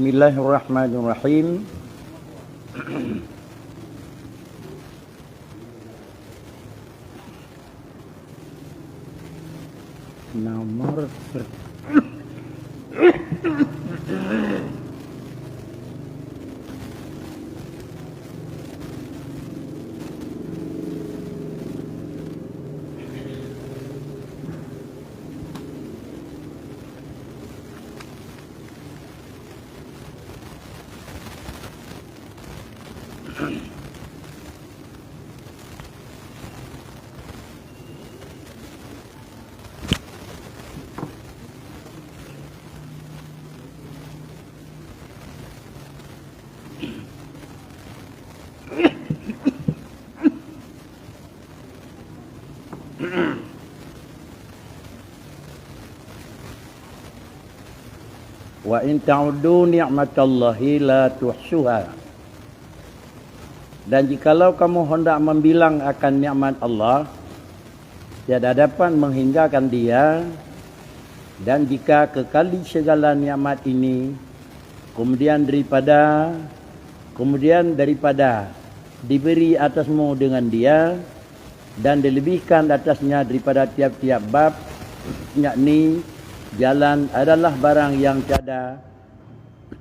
Bismillahirrahmanirrahim. Nomor wa in ta'uddu ni'matallahi la tuhsuha. Dan jikalau kamu hendak membilang akan nikmat Allah, tiada dapat menghinggakan dia. Dan jika kekali segala nikmat ini kemudian daripada diberi atasmu dengan dia dan dilebihkan atasnya daripada tiap-tiap bab, yakni jalan adalah barang yang tiada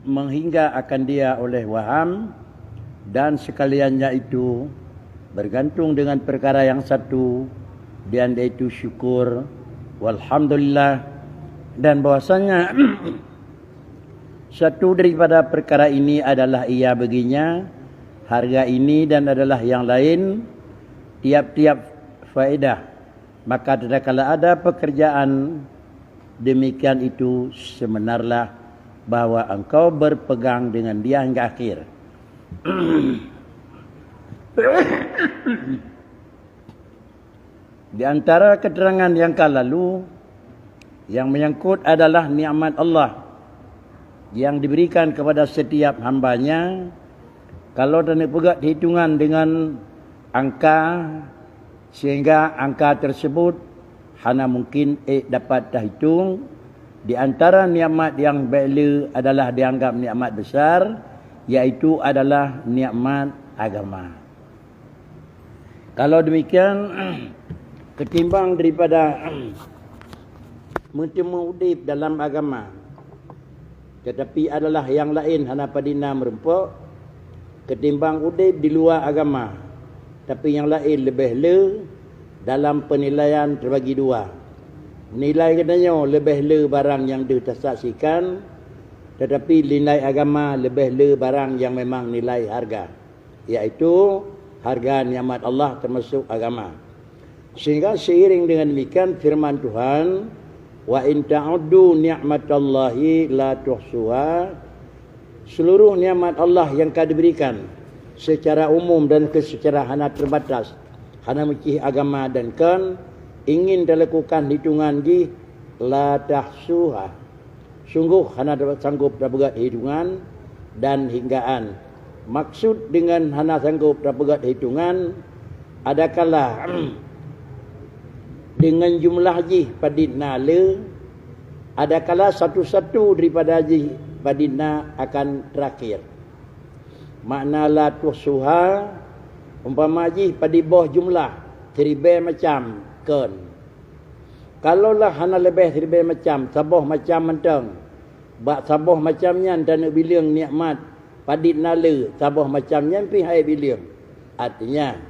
menghingga akan dia oleh waham, dan sekaliannya itu bergantung dengan perkara yang satu, dan yaitu syukur walhamdulillah. Dan bahwasanya satu daripada perkara ini adalah ia baginya harga ini dan adalah yang lain tiap-tiap faedah. Maka tatkala ada pekerjaan demikian itu, sebenarlah bahwa engkau berpegang dengan dia hingga akhir. Di antara keterangan yang lalu yang menyangkut adalah nikmat Allah yang diberikan kepada setiap hambanya. Kalau tak pegat hitungan dengan angka, sehingga angka tersebut hanya mungkin dapat terhitung. Di antara nikmat yang bela adalah dianggap nikmat besar, yaitu adalah nikmat agama. Kalau demikian, ketimbang daripada bertemu udip dalam agama, tetapi adalah yang lain hana padina merempuk, ketimbang udip di luar agama, tapi yang lain lebih le dalam penilaian terbagi dua. Nilai katanya lebih le barang yang ditasaksikan, tetapi nilai agama lebih le barang yang memang nilai harga, iaitu harga nikmat Allah termasuk agama. Sehingga seiring dengan demikian firman Tuhan, wa in ta'uddu ni'matallahi la tuhsuha, seluruh nikmat Allah yang kau diberikan secara umum dan secara hana terbatas, hana mencih agama dan kan ingin dilakukan hitungan di la tahsuha, sungguh hana dapat sanggup dapat hitungan dan hinggaan. Maksud dengan hana sanggup dapat hitungan adakala dengan jumlah haji padina le, adakala satu-satu daripada haji padina akan terakhir. Makna la tuhsuha, umpama haji padi boh jumlah seribu macam kan. Kalaulah hana lebih seribu macam, saboh macam menteng, bak saboh macamnya dan bilang nikmat padina le, saboh macamnya pi hai bilang. Artinya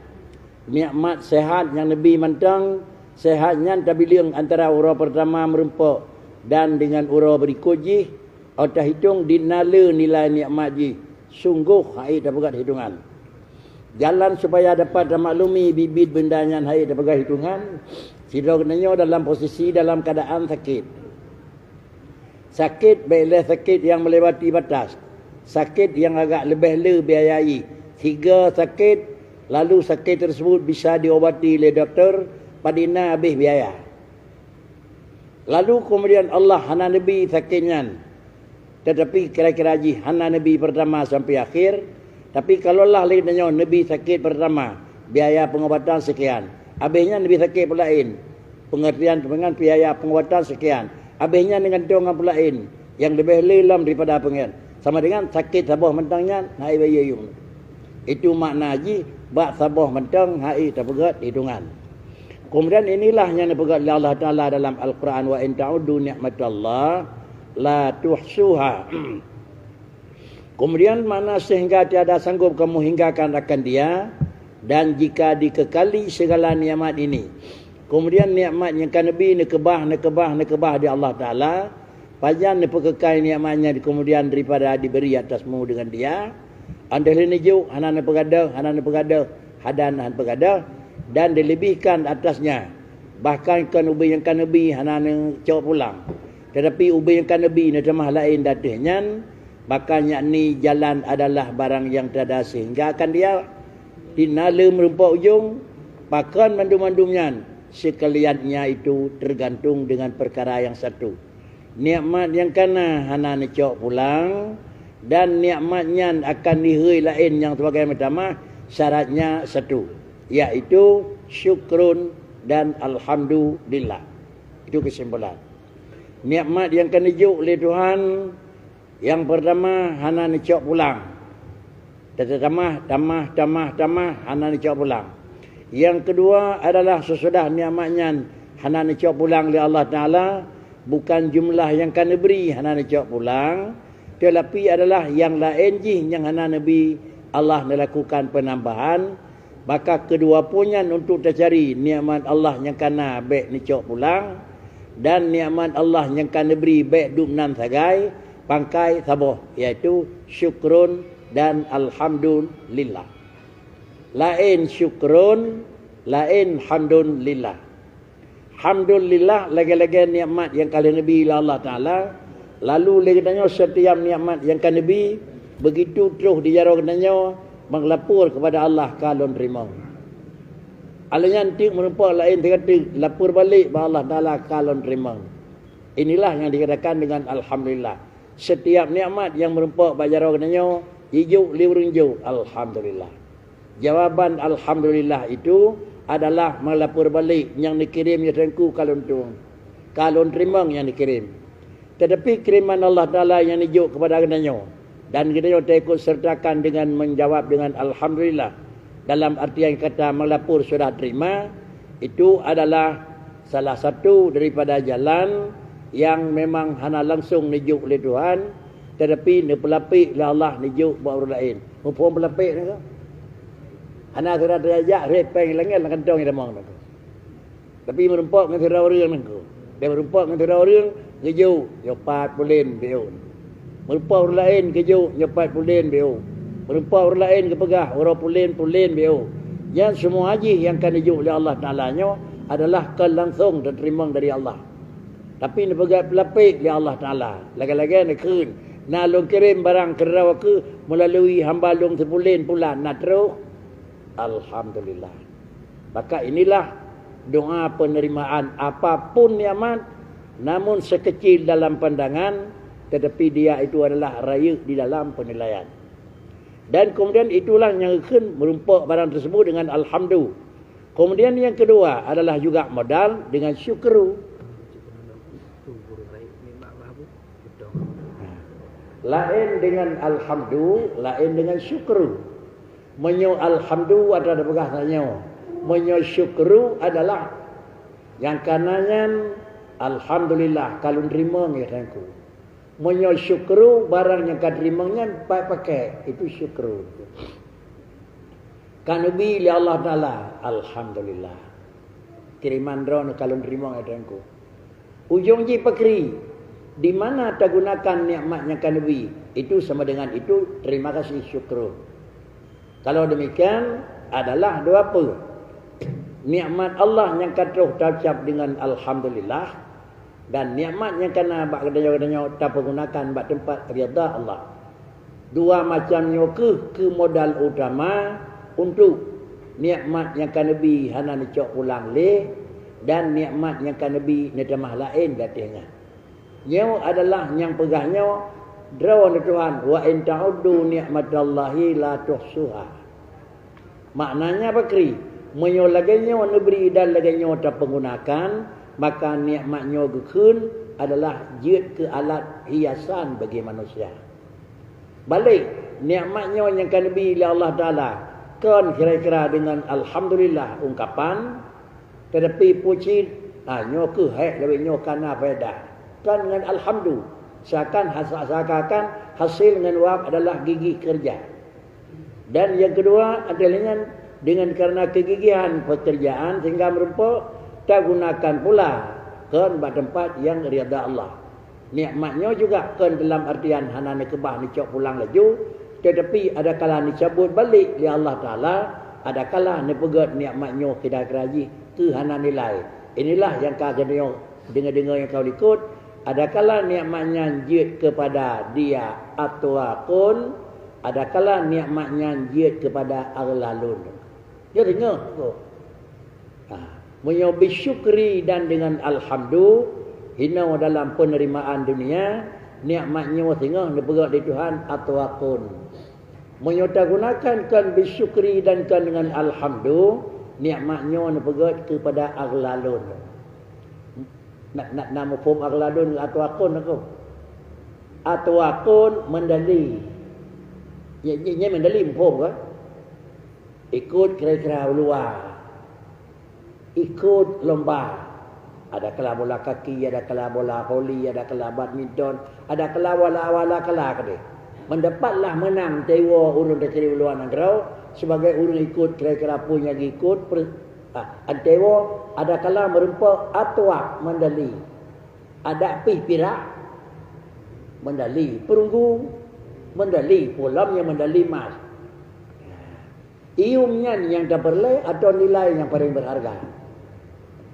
nikmat sehat yang Nabi menteng, sehatnya tabiling antara urau pertama merempuk dan dengan urau berikutnya, atau hitung dinala nilai nikmat ji, sungguh hai dapat hitungan. Jalan supaya dapat maklumi bibit bendanya hai dapat hitungan, sidoknanya dalam posisi dalam keadaan sakit. Sakit baiklah sakit yang melewati batas, sakit yang agak lebih le biayai. 3 sakit, lalu sakit tersebut bisa diobati oleh doktor, padina habis biaya. Lalu kemudian Allah hana Nabi sakitnya, tetapi kira-kira haji hana Nabi pertama sampai akhir. Tapi kalau Allah lihatnya Nabi sakit pertama, biaya pengobatan sekian, habisnya Nabi sakit pula lain, pengertian dengan biaya pengobatan sekian, habisnya dengan dengan pula lain yang lebih lelam daripada pengen. Sama dengan sakit sabah mentangnya hai bayi yung. Itu makna haji bak sabah mentang hai terpegat hitungan. Kemudian inilah yang dipegat oleh Allah Taala dalam Al-Quran, wa in ta'uddu ni'matallah la tuhsuha. Kemudian mana sehingga tiada sanggup kamu hinggakan akan dia, dan jika dikekali segala nikmat ini. Kemudian nikmat yang kan Nabi nekebah di Allah Taala. Pajan diperkekai nikmatnya kemudian daripada diberi atasmu dengan dia. Andai nejuk hanan pegada, hadan pegada, dan dilebihkan atasnya. Bahkan kan ubi yang kan Nabi hanan cawap pulang. Tetapi ubi yang kan Nabi ni temah lain datihnya. Bahkan yakni jalan adalah barang yang tiada sehingga akan dia dinala merumpak ujung. Bahkan mandum-mandumnya sekaliannya itu tergantung dengan perkara yang satu. Nikmat yang kana hana necok pulang, dan nikmatnya akan diheri lain yang sebagai pertama syaratnya satu, iaitu syukrun dan alhamdulillah. Itu kesimpulan. Nikmat yang akan dijuk oleh Tuhan yang pertama hana necok pulang. Tamah hana necok pulang. Yang kedua adalah sesudah nikmatnya hana necok pulang oleh Allah Taala, bukan jumlah yang kan diberi hana necok pulang, tetapi adalah yang lain jih yang hana nabi Allah melakukan penambahan. Maka kedua punya untuk tercari nikmat Allah yang kana baik necok pulang, dan nikmat Allah yang kan diberi baik dubnan sagai pangkai sabah, iaitu syukrun dan alhamdulillah. Lain syukrun, lain hamdulillah. Alhamdulillah lagi-lagi nikmat yang kalian Nabi Allah Ta'ala. Lalu lagi tanya setiap nikmat yang kalian Nabi, begitu terus dijarah katanya mengelapur kepada Allah kalau terima. Alanya nanti merupakan lain dikata lapor balik kepada Allah Ta'ala kalau terima. Inilah yang dikatakan dengan alhamdulillah. Setiap nikmat yang merupakan bajarah katanya hijau liurunjau alhamdulillah. Jawaban alhamdulillah itu adalah melapor balik yang dikirim ya tengku kalon terima yang dikirim. Tetapi kiriman Allah Ta'ala yang dijuk kepada kenanya, dan kita ikut sertakan dengan menjawab dengan alhamdulillah dalam artian kata melapor sudah terima, itu adalah salah satu daripada jalan yang memang hana langsung dijuk oleh Tuhan, tetapi dipelapik oleh Allah dijuk buat orang lain. Mumpung pelapik ni ke? Hana sudah terajak repeng langit lang kantong yang demang nak. Tapi merumpak dengan surau orang nak. Dia merumpak dengan surau orang keju nyopat pulen beo. Merumpak orang lain keju nyopat pulen beo. Merumpak orang lain kepegah orang pulen beo. Yang semua haji yang akan dijuk oleh Allah Ta'ala-nya adalah langsung diterima dari Allah. Tapi ni pegat pelapik oleh Allah Ta'ala. Lagi-lagi nak kun nak long kirim barang kerana ke melalui hamba long sepulen pula nak terus alhamdulillah. Maka inilah doa penerimaan apapun nikmat, namun sekecil dalam pandangan, tetapi dia itu adalah raya di dalam penilaian. Dan kemudian itulah yang akan merumpak barang tersebut dengan alhamdulillah. Kemudian yang kedua adalah juga modal dengan syukru. Lain dengan alhamdulillah, lain dengan syukru. Menyo alhamdulillah ada pegahnya. Menyo syukru adalah yang kanannya alhamdulillah kalau terima ngerangku. Menyo syukru barang yang kau terimanya pakai itu syukru. Kan nabi li Allah Taala alhamdulillah. Kiriman drone kalau terima ngerangku. Ujung ji pakri di mana tak gunakan nikmatnya kan nabi itu sama dengan itu terima kasih syukru. Kalau demikian adalah dua apa? Nikmat Allah yang kata terucap dengan alhamdulillah, dan nikmat yang kena bak kedanya tak pergunakan bak tempat rida Allah. Dua macamnya ke modal utama untuk nikmat yang kan nabi hana necok ulang le, dan nikmat yang kan nabi netamah lain datangnya. Nyo adalah yang pegahnya drawan Tuhan, wa in ta'uddu ni'matallahi la tuhsuha. Maknanya bakri, menyo laganya negeri dan laganya tak penggunakan, maka nikmatnya gekun adalah jid ke alat hiasan bagi manusia. Balik nikmatnya yang kan lebih oleh Allah Ta'ala. Kan kira-kira dengan Alhamdulillah ungkapan. Tetapi puji nyo ke hek lebih nyo kana faedah. Kan dengan Alhamdulillah. Seakan hasil dengan wab adalah gigi kerja. Dan yang kedua adalah dengan karena kegigihan pekerjaan sehingga merupakan tak gunakan pula kan tempat yang rida Allah. Nikmatnya juga kan dalam artian hana ni kebah ni cok pulang laju, tetapi ada kala ni cabut balik li Allah Taala, ada kala ni pegat nikmatnya kita keraji ke hana nilai. Inilah yang kau kena dengar-dengar yang kau ikut. Ada kala nikmatnya jid kepada dia atwaqun, ada kala nikmatnya jid kepada aglalun. Dia dengar tu. Menyobi syukri dan dengan alhamdulillah hina dalam penerimaan dunia nikmatnya tengah dipegang di Tuhan atwaqun. Menyota gunakan kan bisyukri dan kan dengan alhamdulillah nikmatnya dipegang kepada aglalun. Nak nama form aglalun atwaqun aku. Atwaqun mendali. Ya mendali form kan? Ikut kira-kira luar. Ikut lomba. Ada kala bola kaki, ada kala bola voli, ada kala badminton, ada kala wala-wala kala kade. Mendapatlah menang tewa urang dari luar negara sebagai urang ikut kira-kira punya ikut tewa ada kala merempa atwaq mendali. Ada pih pirak mendali, perunggu mendali, pulam yang mendali emas. Iumnya yang tak berlai atau nilai yang paling berharga.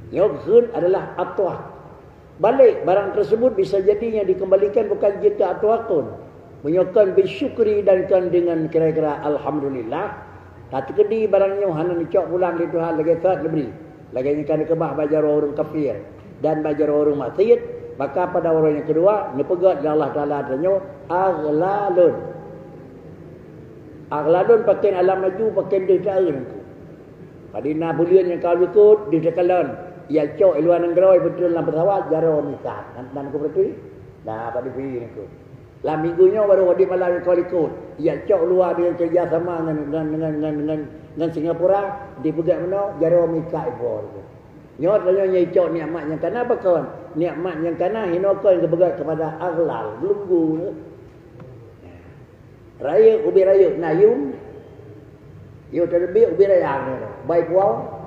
Yang adalah atwaq. Balik barang tersebut bisa jadinya dikembalikan bukan jika atwaqun. Menyokan bersyukri dan kan dengan kira-kira alhamdulillah. Tak terkedi barangnya hana dicok pulang di Tuhan lagi saat lebih. Lagi kan kebah bajar orang kafir dan bajar orang maksiat, maka pada orang yang kedua dipegat oleh Allah Taala tanya aglalun. Aglalun pakai alam maju pakai dedaun. Padina bulian yang kau ikut di dekalan. Ya cok luar negara betul dalam pesawat jaro misal dan aku berarti dah pada pilih aku lah minggunya baru wadi malam kau ikut ya cok luar dengan kerjasama dengan Singapura dipegat mana jaro misal ibor nyot tanya nyai cok nikmat yang kana apa kawan nikmat yang kana hinokan kepegat kepada aglal belunggu raya ubi raya nayum yo terlebih ubi raya baik wow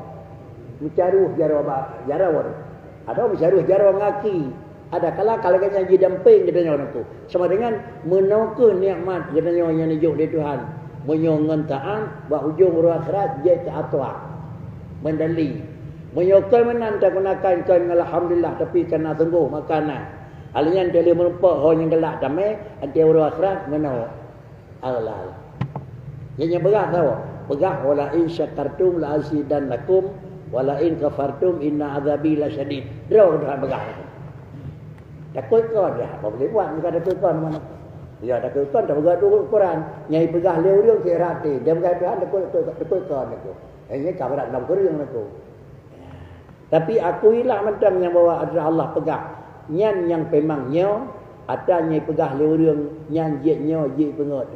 mencaruh jarawan. Ada mencaruh jarawan ngaki. Ada kala kan yang didamping katanya orang tu. Sama dengan menauke nikmat katanya yang dijuk di Tuhan. Menyongan ta'an bah ujung ruh akhirat je ke atwaq. Mendali. Menyokal menanta gunakan kan alhamdulillah tapi kena tunggu makanan. Alian tele merempak orang yang gelak damai anti ruh akhirat menau. Allah. Yang berat tahu. Pegah wala in syakartum la azidannakum wala in kafartum inna azabi lasyadid. Draw dah begah. Takut kau dah. Apa boleh buat ni kada takut kau mana? Ya takut kau dah begah dulu Quran. Nyai begah leu ke rati. Dia begah Tuhan takut kau aku. Ini kabar dalam Quran aku. Tapi akuilah mentang yang bawa adalah Allah pegah. Nyan yang pemangnya ada nyai pegah leu nyan jetnya je pengot.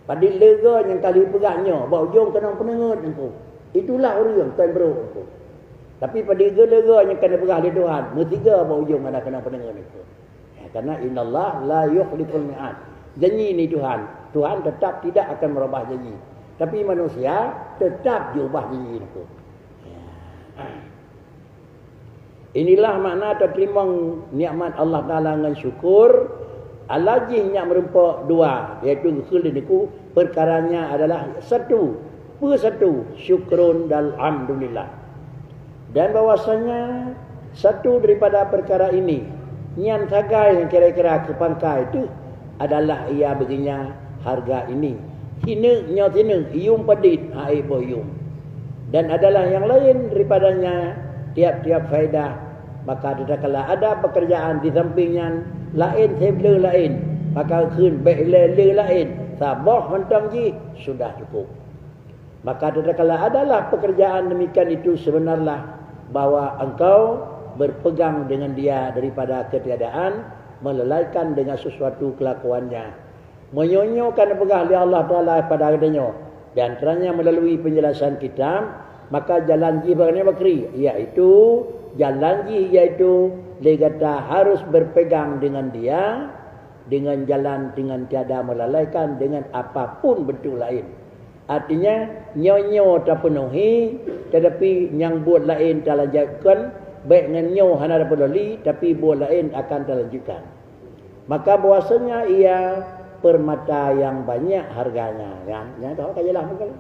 Pada lega yang kali pegahnya, bawa ujung kena penengut aku. Itulah orang tuan bro. Tapi pada lega yang kena pegah di Tuhan, mestiga bawa ujung ada kena pendengar itu. Karena innallaha la yukhliful mi'ad. Janji ni Tuhan, Tuhan tetap tidak akan merubah janji. Tapi manusia tetap diubah janji itu. Inilah makna terima nikmat Allah Taala dengan syukur. Alajih yang merempak dua, iaitu khuliniku perkaranya adalah satu syukrun dan alhamdulillah. Dan bahwasanya satu daripada perkara ini nyan tagai yang kira-kira kepangkai itu adalah ia baginya harga ini. Hina nyot hina ium padit hai boyum. Dan adalah yang lain daripadanya tiap-tiap faedah. Maka tatkala ada pekerjaan di sampingnya lain table lain, maka khun baik lain sabah mentang ji sudah cukup. Maka tatkala adalah pekerjaan demikian itu sebenarnya bahwa engkau berpegang dengan dia daripada ketiadaan, melelaikan dengan sesuatu kelakuannya. menyonyokan pegah oleh Allah Ta'ala pada adanya. Di antaranya melalui penjelasan kitab, maka jalan ji bagaimana bakri, iaitu jalan ji iaitu dia kata harus berpegang dengan dia, dengan jalan dengan tiada melalaikan dengan apapun bentuk lain. Artinya nyonyo terpenuhi, tetapi yang buat lain terlanjutkan, baik dengan nyo hana dapat loli, tapi buat lain akan terlanjutkan. Maka bahasanya ia permata yang banyak harganya, kan? Yang tahu kajalah mungkin.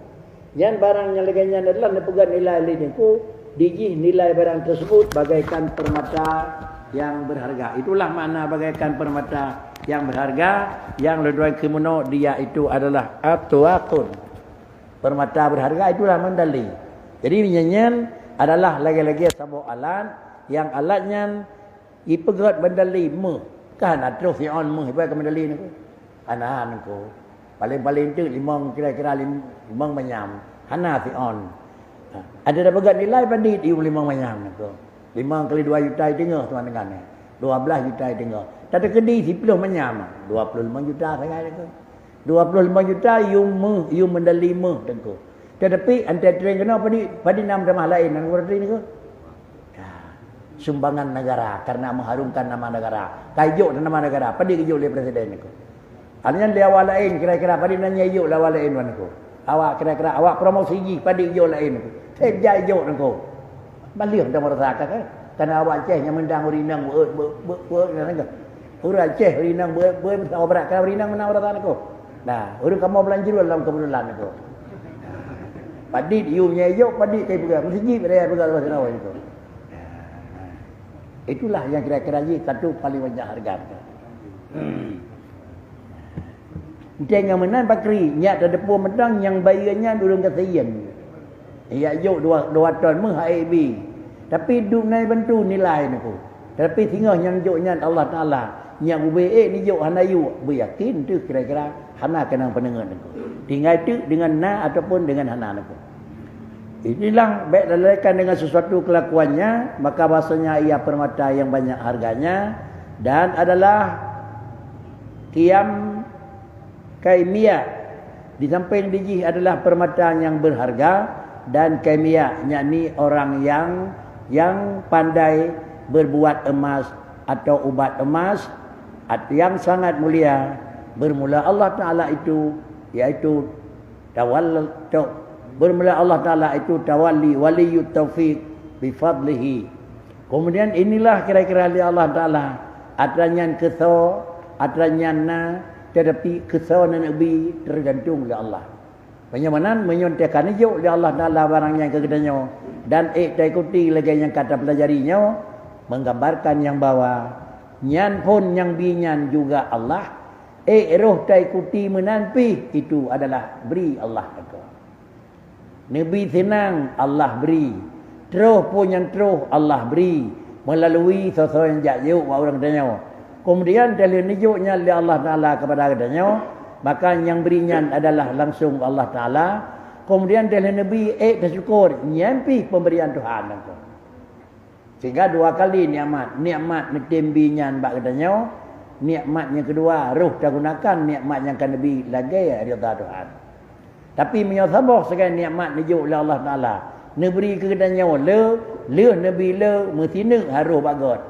Yang barang yang leganya adalah nepegang nilai liniku, dijih nilai barang tersebut bagaikan permata yang berharga. Itulah makna bagaikan permata yang berharga, yang leduan kimono dia itu adalah atuakun. Permata berharga itulah mandali. Jadi nyanyian adalah lagi-lagi sebuah alat yang alatnya ipegat mandali me. Kan atau fi'on me ipegat mandali ni. Anan ko. Paling-paling tu kira-kira limang manyam. Hana fi'on. Ada dah pegat nilai pandit iu limang manyam ko. 5 kali 2 juta tengah tuan dengan ni. 12 juta tengah. Tak ada kedai 10 manyam. 25 juta sangat ko. 25 juta you mendali me tengko. Tetapi antara train kena pada nama ramah lain dan warna ni ko. Sumbangan negara karena mengharumkan nama negara. Kajuk nama negara. Pada kajuk oleh presiden ni ko. Artinya dia awak lain kira-kira pada nanya yuk lawan lain wan ko. Awak kira-kira awak promosi ji pada yuk lain ko. Saya yuk ko. Balik dah merasakan kan. Karena awak Aceh yang mendang urinang kan. Orang Aceh urinang berat kan urinang menang merasakan ko. Nah, orang kamu belanja dalam kebetulan ko. Padit you nya yuk padit kai pegang mesti ji pada pegang bahasa Jawa itu. Itulah yang kira-kira ji satu paling banyak harga. Jangan menan bakri, nyak ada depu medang yang bayarnya durung kasihan. Ya yuk 2 ton meh HAB. Tapi duk naik bantu nilai ni ko. Tapi tinggal yang joknya Allah Taala, yang UBE ni jok hanayu, beryakin tu kira-kira hana kena pendengar ni ko. Tinggal tu dengan na ataupun dengan hana ni ko. Inilah baik lalaikan dengan sesuatu kelakuannya, maka bahasanya ia permata yang banyak harganya dan adalah kiam kaimia. Di samping dijih adalah permata yang berharga dan kaimia, yakni orang yang pandai berbuat emas atau ubat emas yang sangat mulia. Bermula Allah Ta'ala itu iaitu bermula Allah Ta'ala itu tawalli waliyut taufiq bifadlihi. Kemudian inilah kira-kira Allah Ta'ala adanya keso adanya na. Tetapi kesawanan Nabi tergantung oleh Allah. Bagaimana menyontekkan hijau oleh Allah Ta'ala barang yang kegedannya. Dan ikuti lagi yang kata pelajarinya. Menggambarkan yang bawah. Nyan pun yang binyan juga Allah. Roh ikuti menanpi. Itu adalah beri Allah. Nabi senang Allah beri. Terus pun yang terus Allah beri. Melalui sosok yang jauh orang katanya. Kemudian dari nijuknya oleh Allah Ta'ala kepada adanya, maka yang berinya adalah langsung Allah Ta'ala. Kemudian dari Nabi bersyukur nyampi pemberian Tuhan. Sehingga 2 kali nikmat netembinya bak katanya. Nikmat yang kedua roh dah gunakan, nikmat yang kan Nabi lagi rida Tuhan. Tapi menyabah sekali nikmat nijuk oleh Allah Ta'ala. Neberi kegadanya le Nabi le mesti harus bagot.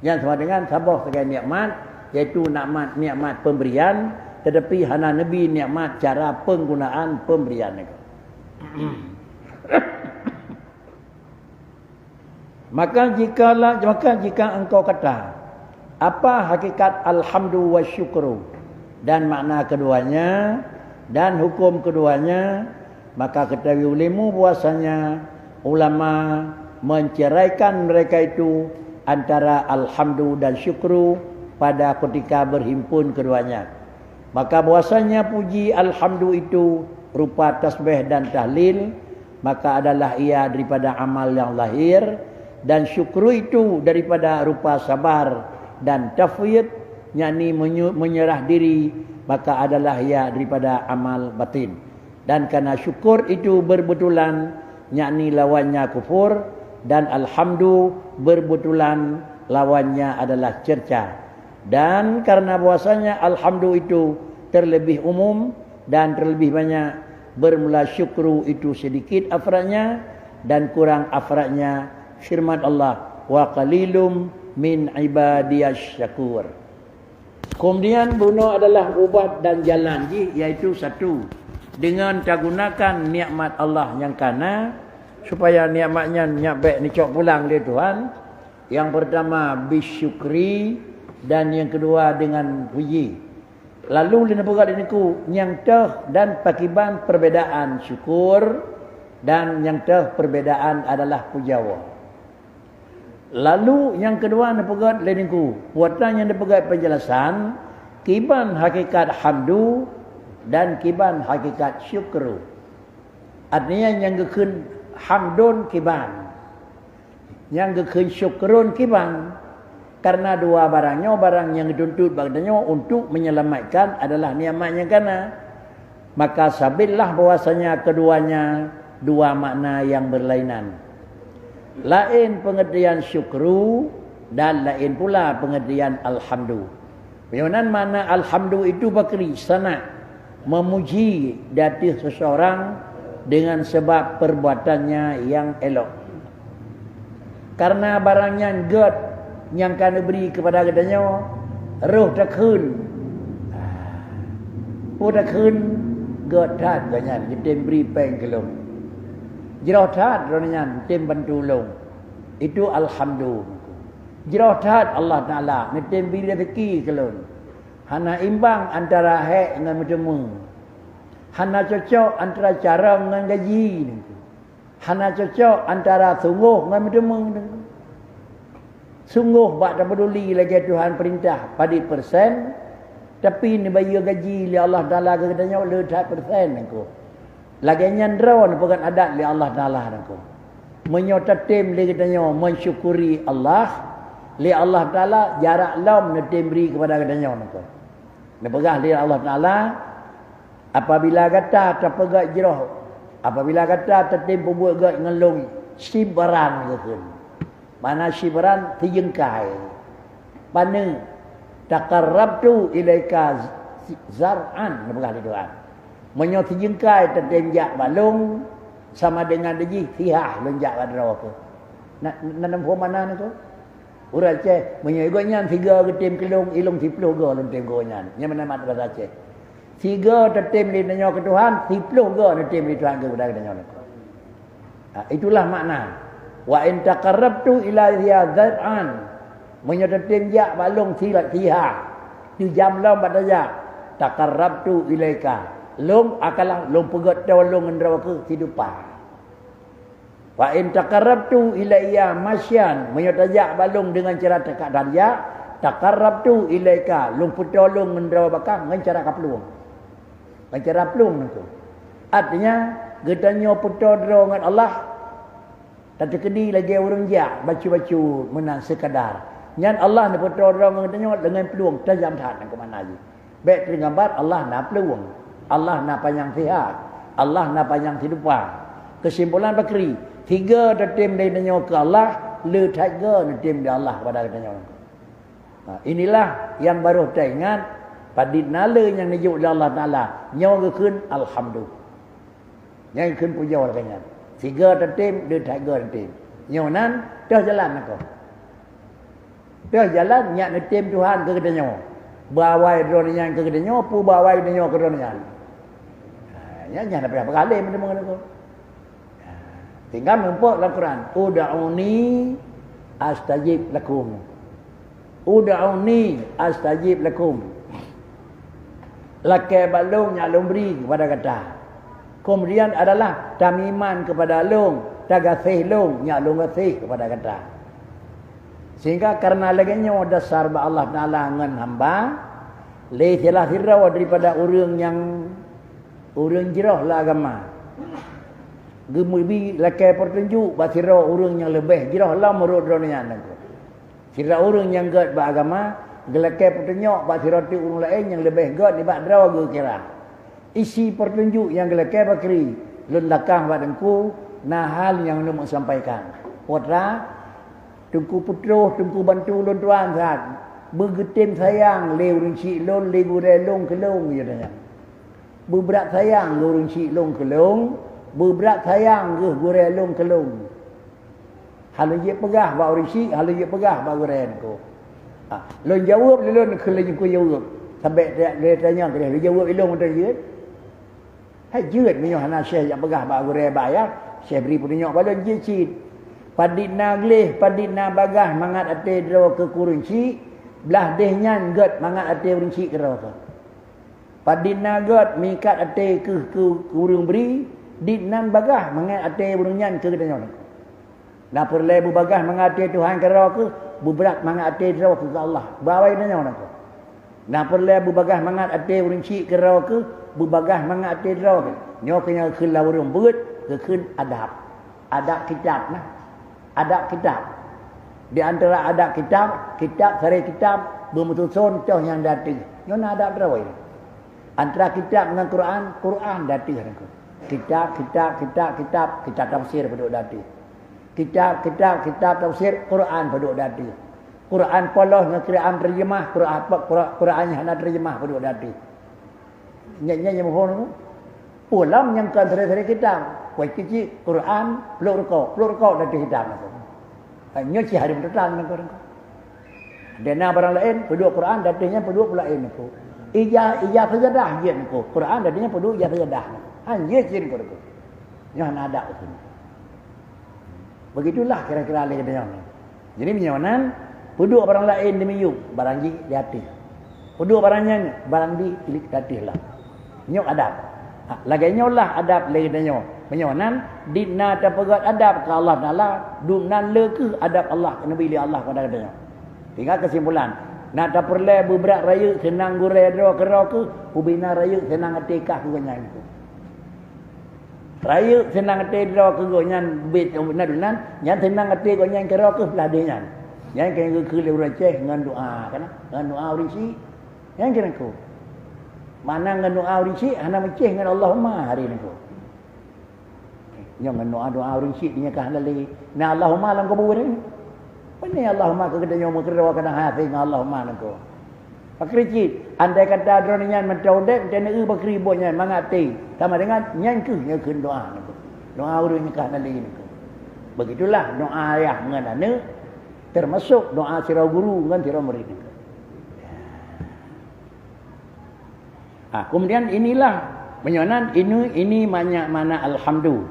Yang sama dengan sabah sekali nikmat, iaitu nikmat pemberian, tetapi hana Nabi nikmat cara penggunaan pemberian itu. Maka jika engkau kata, apa hakikat alhamdu wa syukru dan makna keduanya dan hukum keduanya, maka ketahui olehmu bahwasanya ulama menceraikan mereka itu antara alhamdu dan syukru pada ketika berhimpun keduanya. Maka bahwasanya puji alhamdu itu rupa tasbih dan tahlil, maka adalah ia daripada amal yang lahir, dan syukru itu daripada rupa sabar dan tafwid, yakni menyerah diri, maka adalah ia daripada amal batin. Dan karena syukur itu berbetulan, yakni lawannya kufur, dan alhamdu berbetulan lawannya adalah cerca. Dan karena bahwasanya alhamdu itu terlebih umum dan terlebih banyak. Bermula syukru itu sedikit afradnya dan kurang afradnya firman Allah, wa qalilum min ibadiyasy syakur. Kemudian bunuh adalah ubat dan jalan, iaitu satu, dengan tak gunakan nikmat Allah yang kana supaya nikmatnya nyabek ni cok pulang dia Tuhan. Yang pertama bisyukri dan yang kedua dengan puji. Lalu lina pegat niku yang teh dan pakiban perbedaan syukur dan yang teh perbedaan adalah pujawa. Lalu yang kedua ni pegat niku puatan yang dipegat penjelasan kiban hakikat hamdu dan kiban hakikat syukru. Artinya yang gekun hamdun kiban, yang gekun syukrun kiban. Karena dua barangnya, barang yang dituntut badannya untuk menyelamatkan adalah nikmatnya kana. Maka sabillah bahwasanya keduanya dua makna yang berlainan. Lain pengertian syukru dan lain pula pengertian alhamdu. Bagaimana mana alhamdu itu bakri sana memuji dati seseorang dengan sebab perbuatannya yang elok. Karena barangnya good yang kena beri kepada katanya roh takun. Tak kun godat ganyan kita beri peng kelong. Jerotat ronyan tim bantu long. Itu alhamdulillah. Jerotat Allah Taala netem beri rezeki kelong. Hana imbang antara hak dengan bertemu. Hana cocok antara cara dengan gaji. Hana cocok antara sungguh dengan bertemu. Sungguh bak tak peduli lagi Tuhan perintah pada persen, tapi ni bayar gaji li Allah Taala katanya le 100% nangko. Lagi nyandra bukan adat li Allah Taala nangko. Menyotatim li katanya mensyukuri Allah li Allah Taala jarak lam netim beri kepada katanya nangko. Ne pegah li Allah Taala apabila kata terpegak jeroh, apabila kata tertim buat gak ngelung sibaran gitu. Mana syibaran tijengkai. Pana taqarrabtu ilaika zar'an nebagah doa. Menyo tijengkai terdenjak balung sama dengan deji fihah lenjak badra ke. Nanam mana ni tu? Urat ce menyo igotnya 3 getim kelung ilung 10 go lentem gonyan. Nya mana mat bahasa ce. 3 tetim di nyo ke Tuhan, 10 go tetim di Tuhan ke budak nyo. Itulah makna wa in taqarrabtu ila zar'an menyodatin jak balung silat siha di jam lam badaya taqarrabtu ilaika long akalah long pegat tolong ngendra ke hidupan wa in taqarrabtu ilayya masyan menyotajak balung dengan cara tekak darja taqarrabtu ilaika long petolong ngendra bakang dengan cara kapluang dengan cara plung tu artinya gedanyo petodro dengan Allah. Tak terkedi lagi orang jak baca-baca menang sekadar. Nyan Allah ni putra orang tengok dengan peluang tajam tak ke mana lagi. Baik tergambar Allah nak peluang. Allah nak panjang sihat. Allah nak panjang hidupan. Kesimpulan bakri, 3 tetim dari tengok ke Allah, le 3 tetim dari Allah pada tengok. Inilah yang baru teringat pada nala yang dijuk oleh Allah Taala. Nyawa keun alhamdulillah. Yang keun puja orang 3 tetim, 2 tetim. Nyonan dah jalan aku. Dah jalan nyak netim Tuhan ke katanya. Bawai drone ke katanya, pu bawai dia ke drone nya. Nya berapa kali mendengar aku. Tinggal nampak dalam Quran, ud'uni astajib lakum. Ud'uni astajib lakum. Lakai balung nya lumbri kepada kata. Kemudian adalah tamiman kepada long, tagasih long, nya long gasih kepada kata. Sehingga karena laginya dasar ba Allah Taala ngan hamba, le telah hirau daripada orang yang orang jerah lah agama. Gemubi lakai pertunjuk ba hirau orang yang lebih jerah lah menurut dunia nak. Sira orang yang gad ba agama, gelakai pertunjuk ba hirau tu orang lain yang lebih gad di ba draw ge kira. Isi pertunjuk yang gelakai bakri lun lakang badengku nah hal yang nak sampaikan. Putra tungku putro tungku bantu lun tuan saat Bergetim sayang le urang cik long le gure long kelong dia tanya. Berberat sayang le urang cik long kelong, berberat sayang ke gure long kelong. Halu je pegah ba urang cik, halu je pegah ba gure ko. Lon jawab lon keleng ko jawab. Sampai dia tanya ke dia jawab ilong tu je. Hai jeut menyo hana syekh yang pegah ba gure ba ya. Syekh beri punya balon je cik. Padina gleh, padina bagah mangat ate dro ke kurunci, belah deh nyan got mangat ate kurunci ke dro ke. Padina got mikat ate ke kurung beri, dinan bagah mangat ate burung nyan ke katanya. Na perle bu bagah mangat ate Tuhan ke dro ke, bu berat mangat ate dro ke Allah. Bawai nanya orang ke. Na perle bu bagah mangat ate kurunci ke dro ke, bu bagah mangat ate dro ke. Nyo kena khul lawurung beut ke khul adab. Adab kitab nah. Adab kitab. Di antara adab kitab sari kitab bermutusun contoh yang datang. Nyona adab berapa ini? Antara kitab dengan Quran datang. Kitab tafsir penduk datang. Kitab tafsir Quran penduk datang. Quran poloh dengan Quran terjemah, Quran yang nak terjemah penduk datang. Nyanyi mohon ulam yang kan sari kitab. Kuat kecil Quran peluk rukuk dari hitam aku. Hanya si hari berdatang dengan orang. Dan barang lain penduk Quran datangnya penduk pula lain aku. Ijah sajadah je aku. Quran datangnya penduk ijah sajadah. Hanya ciri aku. Yang ada itu. Begitulah kira-kira alih dia. Jadi menyonan penduk barang lain demi barang di hati. Penduk barangnya barang di hati lah. Nyok adab. Laganya lah adab lagi danyo. Menyonan dina tapagat adab ke Allah Taala, dunan leke adab Allah ke Nabi Allah pada danyo. Tinggal kesimpulan. Nak tak perlu berat raya senang gure dro ke ubina raya senang atikah ke nyan itu. Raya senang atik dro ke nyan bit dunan, nyan senang atik ke nyan ke belah denyan. Yang kena ke receh dengan doa kan? Dengan doa urisi. Yang kena ku. Mana dengan doa urisi hana meceh dengan Allahumma hari ni ku. Yang dengan doa urisi dia kah lali. Na Allahumma lang kubur ni. Mana Allahumma ke kedanya mu kerwa kana hafi dengan Allahumma lang ku. Pakricit andai kata dronian mentaudet dan bakri bonya mangati sama dengan nyan ke nyekeun doa ni ku. Doa urang kah lali ni ku. Begitulah doa ayah ngan termasuk doa sira guru dengan sira murid. Kemudian inilah menyonan ini mana alhamdu.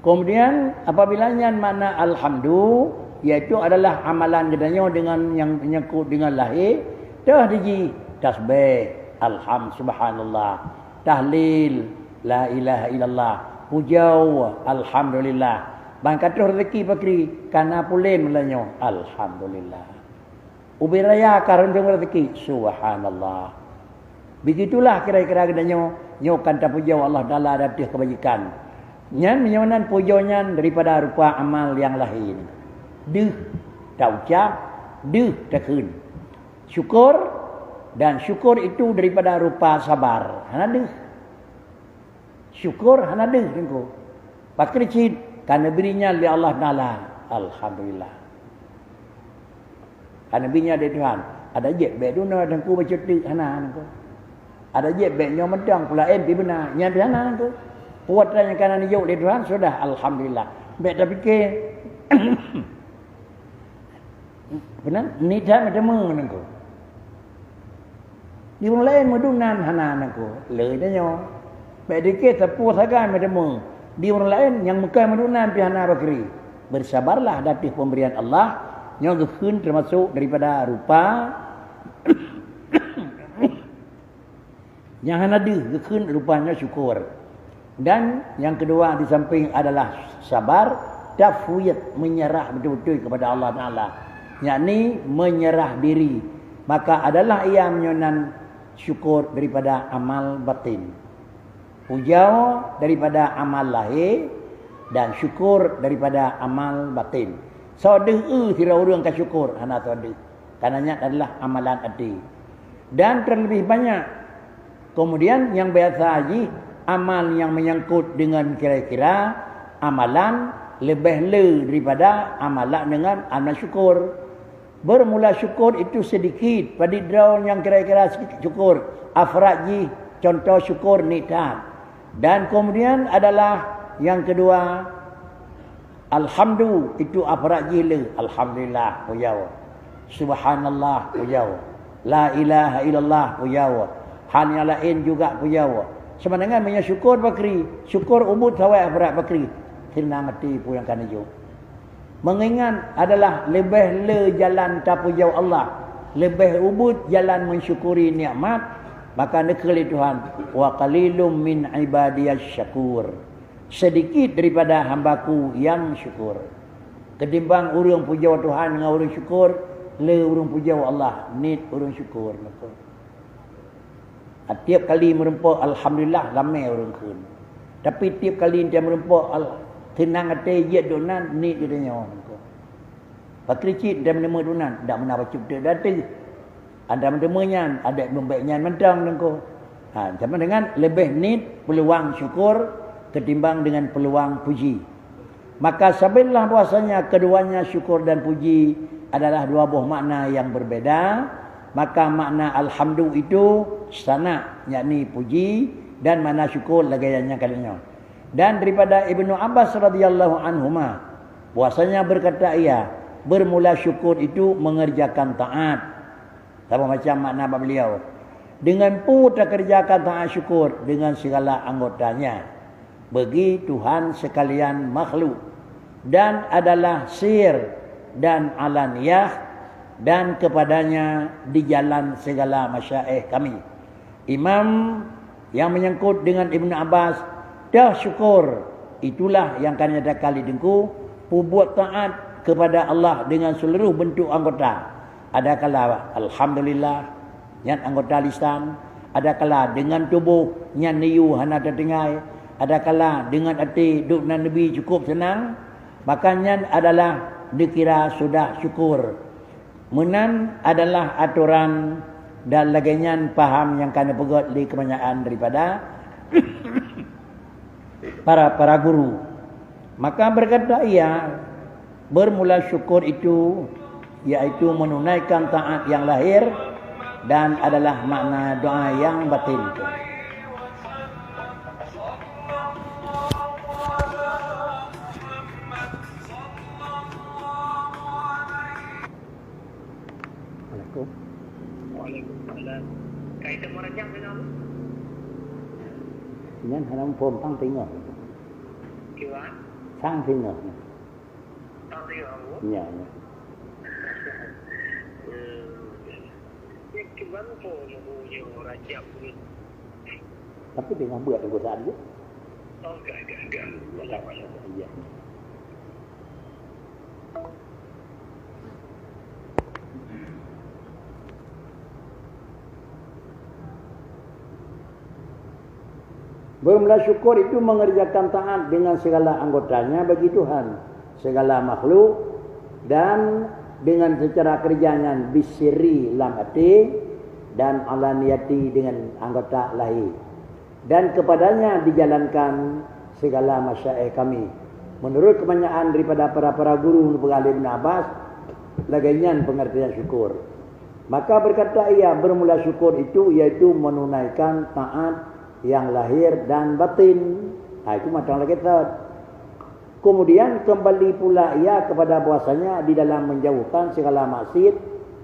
Kemudian apabila nyan mana alhamdu iaitu adalah amalan gedanya dengan yang menyangkut dengan lahir, dah diji tasbih, alhamd subhanallah, tahlil, la ilaha illallah, hujau, alhamdulillah. Bang kata rezeki pakri kana pulen melanyo alhamdulillah. Ubi raya karundung rezeki subhanallah. Begitulah kira-kira gedanya nyokan ta pujau Allah Taala datih kebajikan. Nyan menyonan pujonya daripada rupa amal yang lain. Deuh taucap, deuh takun. Syukur dan syukur itu daripada rupa sabar. Hana deuh. Syukur hana deuh engko. Pakri cid karena berinya li Allah Taala alhamdulillah. Karena berinya dari Tuhan. Ada je be duna dan ku baca tu hana engko. Ada je beknya medang pula pi benar. Nya di sana tu. Puat yang kanan jauh dari Tuhan sudah alhamdulillah. Bek dah fikir. Benar ni dah macam mana ko. Di orang lain medunan hana ko. Le dah nyo. Bek dikit tepu sagan macam di orang lain yang Mekah medunan pi hana bakri. Bersabarlah datih pemberian Allah. Nyo geun termasuk daripada rupa yang hana deuh rupanya syukur. Dan yang kedua di samping adalah sabar, tafwid, menyerah betul-betul kepada Allah Taala. Yakni menyerah diri. Maka adalah ia menyonan syukur daripada amal batin. Hujau daripada amal lahir dan syukur daripada amal batin. So deuh tira urang ka syukur hana so deuh. Karenanya adalah amalan hati. Dan terlebih banyak kemudian yang biasa haji, amal yang menyangkut dengan kira-kira amalan lebih le daripada amalan dengan amal syukur. Bermula syukur itu sedikit. Pada daun yang kira-kira syukur. Afraji, contoh syukur nikmat. Dan kemudian adalah yang kedua, alhamdulillah, itu afraji le. Alhamdulillah, puyau. Subhanallah, puyau. La ilaha illallah, puyau. Hal yang lain juga puyau. Sama dengan mensyukur bakri. Syukur umud sawai afrat bakri. Senang hati pun yang kan hijau. Mengingat adalah lebih le jalan tapujau Allah, lebih ubud jalan mensyukuri nikmat, maka nekali Tuhan, wa qalilum min ibadiyas syakur. Sedikit daripada hambaku yang syukur. Ketimbang urang pujau Tuhan dengan urang syukur, le urang pujau Allah, nit urang syukur. Tiap kali merempuk alhamdulillah ramai orang kun. Tapi tiap kali dia merempuk tenang hati je donan ni dia nyawa ko. Pakricit dia menemu donan dak mena bacuk dia datang. Anda menemunya ada membaiknya mentang nengko. Sama dengan lebih nit peluang syukur ketimbang dengan peluang puji. Maka sabillah bahasanya keduanya syukur dan puji adalah dua buah makna yang berbeda. Maka makna alhamdulillah itu sana yakni puji dan makna syukur lagayanya kalinya. Dan daripada Ibnu Abbas radhiyallahu anhuma bahwasanya berkata ia bermula syukur itu mengerjakan taat. Sama macam makna beliau. Dengan putra kerjakan taat syukur dengan segala anggotanya bagi Tuhan sekalian makhluk dan adalah sir dan alaniyah dan kepadanya di jalan segala masyaikh kami. Imam yang menyangkut dengan Ibnu Abbas dah syukur. Itulah yang kan ada kali dengku buat taat kepada Allah dengan seluruh bentuk anggota. Ada kala alhamdulillah yang anggota lisan, ada kala dengan tubuh yang niu hana terdengai, ada kala dengan hati duk nan nabi cukup senang, makanya adalah dikira sudah syukur. Menan adalah aturan dan laginya paham yang kena pegot di kebanyakan daripada para guru. Maka berkata ia bermula syukur itu yaitu menunaikan taat yang lahir dan adalah makna doa yang batin. Waalaikumsalam. Kaitan merajang dengan apa? Nhân hanam phom tăng tính rồi. Kêu á? Sang tính rồi. Tăng tính rồi. Dạ. Kibang po yung rajang ni. Tapi dengan buat dengan saan je. Oh, enggak. Wala. Iya. Bermula syukur itu mengerjakan taat dengan segala anggotanya bagi Tuhan, segala makhluk dan dengan secara kerjanya bisiri lam hati dan alaniyati dengan anggota lahir. Dan kepadanya dijalankan segala masyaikh kami. Menurut kebanyakan daripada para guru pengalih Ibn Abbas, laginya pengertian syukur. Maka berkata ia bermula syukur itu yaitu menunaikan taat yang lahir dan batin. Itu macam lagi third. Kemudian kembali pula ia kepada bahasanya di dalam menjauhkan segala maksiat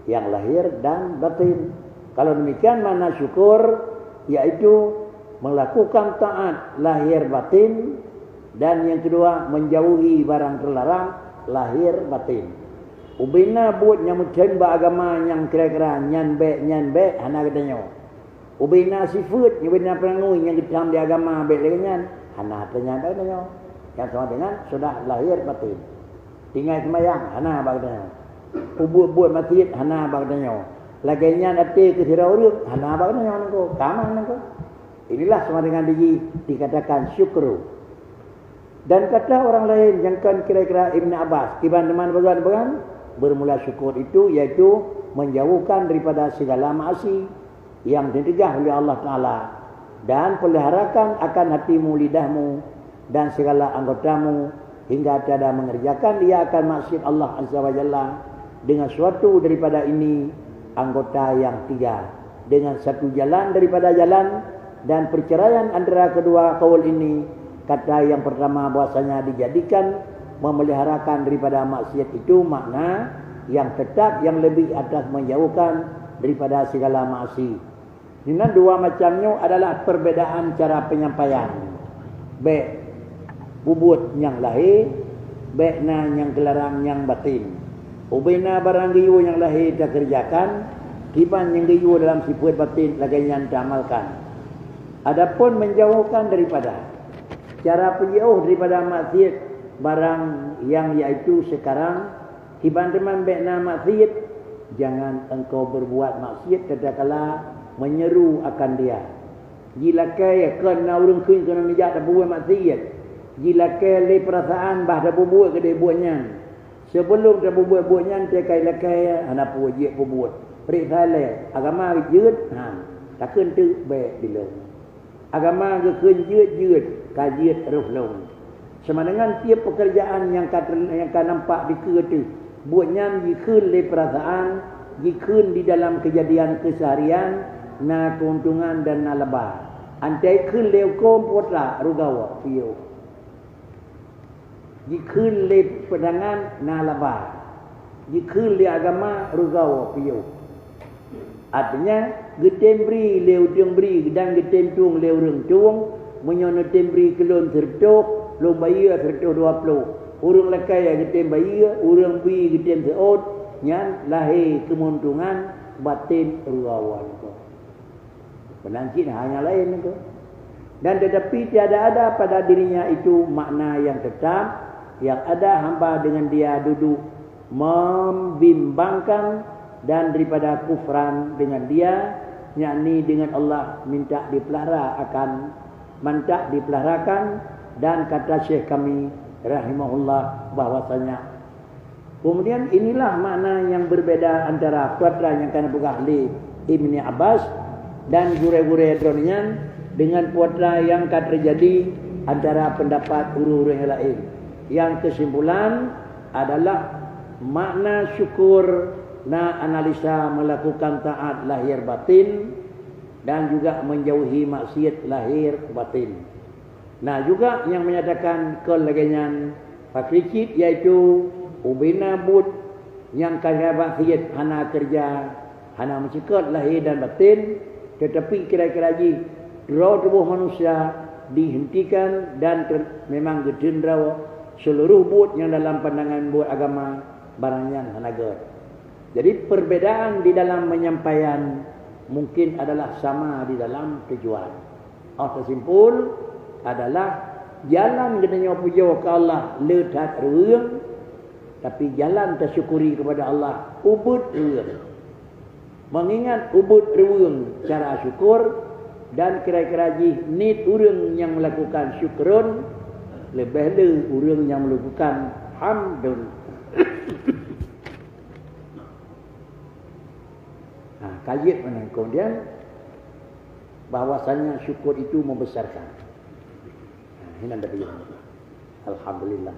yang lahir dan batin. Kalau demikian mana syukur yaitu melakukan taat lahir batin dan yang kedua menjauhi barang terlarang lahir batin. Ubina buat nyamutkan agama yang kira-kira nyanbe hana katanya. Ubina sifat, ubina perangui yang ditam di agama baik dengan hana tanya katanya. Yang sama dengan sudah lahir batin. Tinggal sembahyang hana katanya. Buat masjid hana katanya. Laginya hati ke sira urip hana katanya nangko. Kamang nangko. Inilah sama dengan dikatakan syukru. Dan kata orang lain yang kan kira-kira Ibn Abbas, kiban teman bagan bermula syukur itu yaitu menjauhkan daripada segala maasi yang ditegah oleh Allah Ta'ala dan peliharakan akan hatimu, lidahmu dan segala anggotamu hingga tiada mengerjakan dia akan maksiat Allah Azza wa Jalla dengan suatu daripada ini anggota yang 3, dengan satu jalan daripada jalan, dan perceraian antara kedua kaul ini, kata yang pertama bahwasanya dijadikan memeliharakan daripada maksiat itu makna yang tetap, yang lebih atas menjauhkan daripada segala maksiat. Ini dua macamnya adalah perbedaan cara penyampaian. Baik bubut yang lahir, baik na yang gelarang yang batin. Ubina barang giyu yang lahir tak kerjakan, tiban yang giyu dalam sifat batin lagi yang diamalkan. Adapun menjauhkan daripada cara penjauh daripada maksiat barang yang iaitu sekarang tiban teman baik na maksiat, jangan engkau berbuat maksiat tatkala menyeru akan dia. Jika kaya kena urung kun kena nejak dah buat maksiat. Jika kaya le perasaan bah dah buat ke dia buatnya. Sebelum dah buatnya dia kaya ana puji buat. Periksa le agama jeut takkan tu baik bila. Agama ke jeut kajiat roh long. Sama dengan tiap pekerjaan yang kan nampak di tu buatnya jikun le perasaan, jikun di dalam kejadian keseharian, na keuntungan dan na lebah. Antai kun leu kom potla rugawa piu. Jikun le pedangan na lebah. Jikun le agama rugawa piu. Artinya getembri leu tembri dan getentung leu reng tung, menyono tembri kelon sertok, lo bayar sertok 20. Urang lakai getem bayar, urang bi getem seot, nyan lahir kemuntungan batin rugawan ko. Penancit hanya lain itu. Dan tetapi tiada ada pada dirinya itu makna yang tetap. Yang ada hamba dengan dia duduk membimbangkan dan daripada kufran dengan dia, yakni dengan Allah minta dipeliharakan. Dan kata Syekh kami rahimahullah bahwasanya kemudian inilah makna yang berbeda antara putra yang kena pegah li Ibni Abbas dan gure-gure dronian dengan putra yang akan terjadi antara pendapat guru-guru yang lain. Yang kesimpulan adalah makna syukur na analisa melakukan taat lahir batin dan juga menjauhi maksiat lahir batin. Nah juga yang menyatakan kelegenyan fakricit yaitu ubina bud yang kaya maksiat hana kerja hana mencekut lahir dan batin. Tetapi kira-kira lagi roh tubuh manusia dihentikan dan memang gedendra seluruh buat yang dalam pandangan buat agama barang yang hanaga. Jadi perbedaan di dalam menyampaikan mungkin adalah sama di dalam tujuan. Tersimpul adalah jalan gedenya puja ke Allah letak reung, tapi jalan tersyukuri kepada Allah ubud reung. Mengingat ubud reung cara syukur dan kira-kira nit urang yang melakukan syukrun lebih le urang yang melakukan hamdun. Kajit mana kemudian bahwasanya syukur itu membesarkan. Ini anda bilang. Alhamdulillah.